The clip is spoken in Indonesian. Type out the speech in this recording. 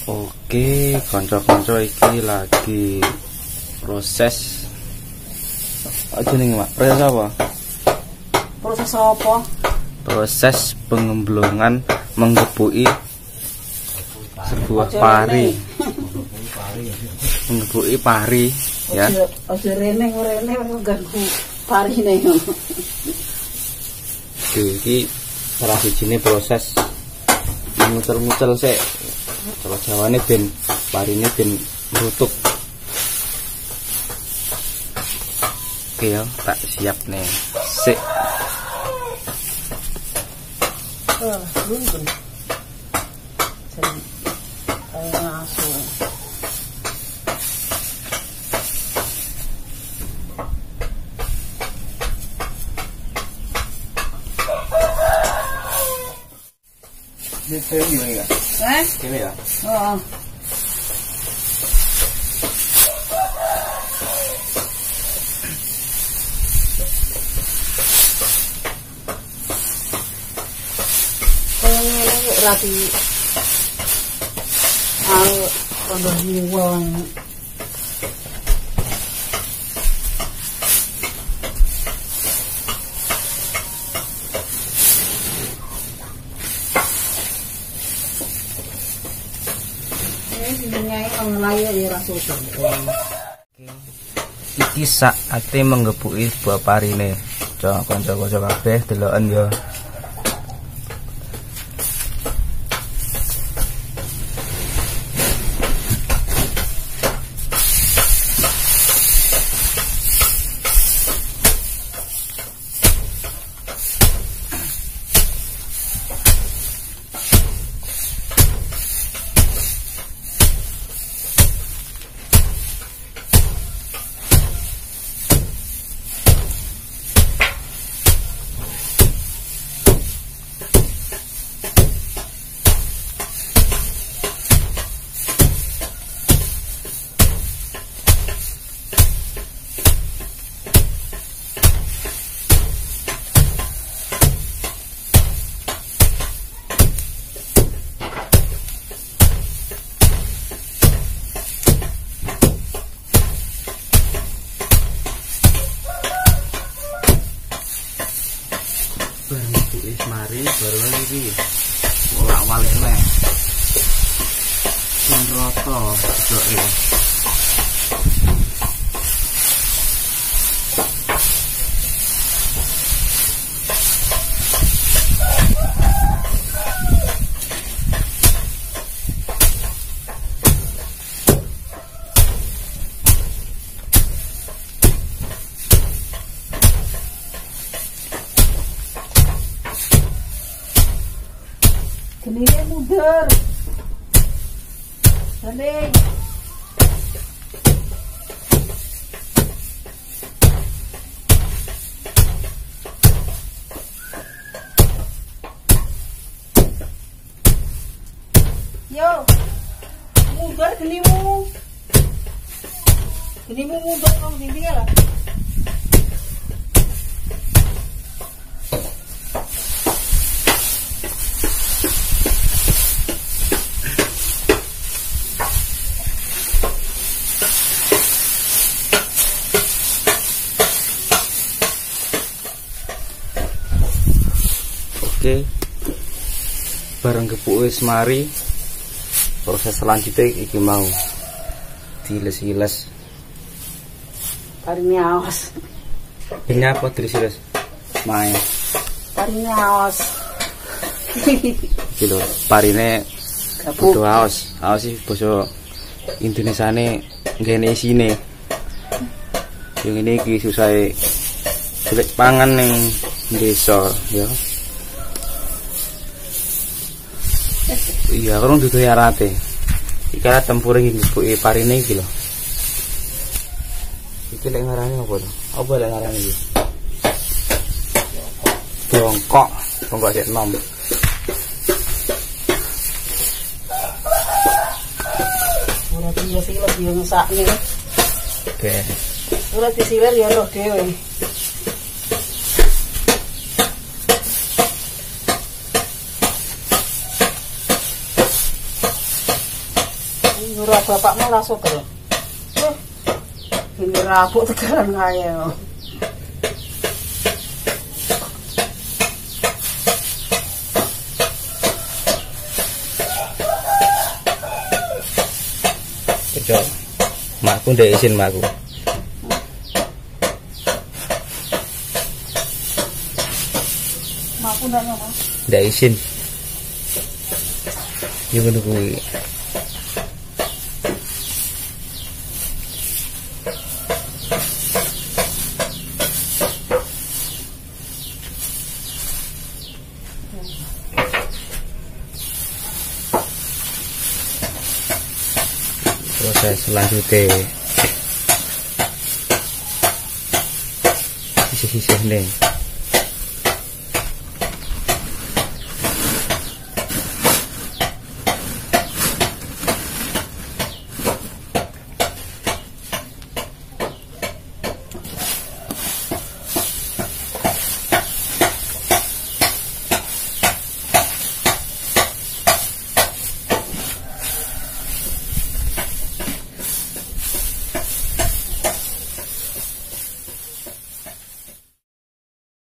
Oke, konco-konco iki lagi proses aja nih Mak. Proses apa? Proses apa? Proses pengemblongan menggebuki sebuah pari. Menggebuki pari ya. Ojo rene ganggu parine. Iki salah sijine proses muter-muter sik. Kalau jawane ben parine ben merutuk. Oke ya, tak siap nih. Sik. Luntur. Jadi kayak ngaso. Ini gimana ya? Gini ya? Oh. Rapi kalau hiwang iki saate menggebuki buah parine. Coba kanca-kanca kabeh deloken ya. Mari baru lagi bolak-balik neh. Sinroto joke. Kenapa mundur? Sanding. Yo, mundur genimu. Genimu mundur kau tinggal. Oke, bareng gebuke wis mari. Proses selanjutnya iki mau diles-iles. Parine awas. Ini apa diles-iles? Main. Parine awas. Iki lho, parine kudu aos. Aos iki basa Indonesiane ngene isine. Yang ini iki susah golek pangan ning desa ya. Iya, kalau dudu yarate. Iki tempure iki buke parine iki lho. Iki lek ngarani apa lho? Apa lek ngarani iki? Bongkok sik enom. Ora disiler yo ngesakne. Oke. Ora disiler yo roh dhewe. Nyuruh bapak malah sober. Ini rabuk tegaran kaya. Cocok. Makku ndak izin makku. Makku ndak ngono. Ndak izin. Yo ngono kuwi. Proses selanjutnya sisih-sisih nih.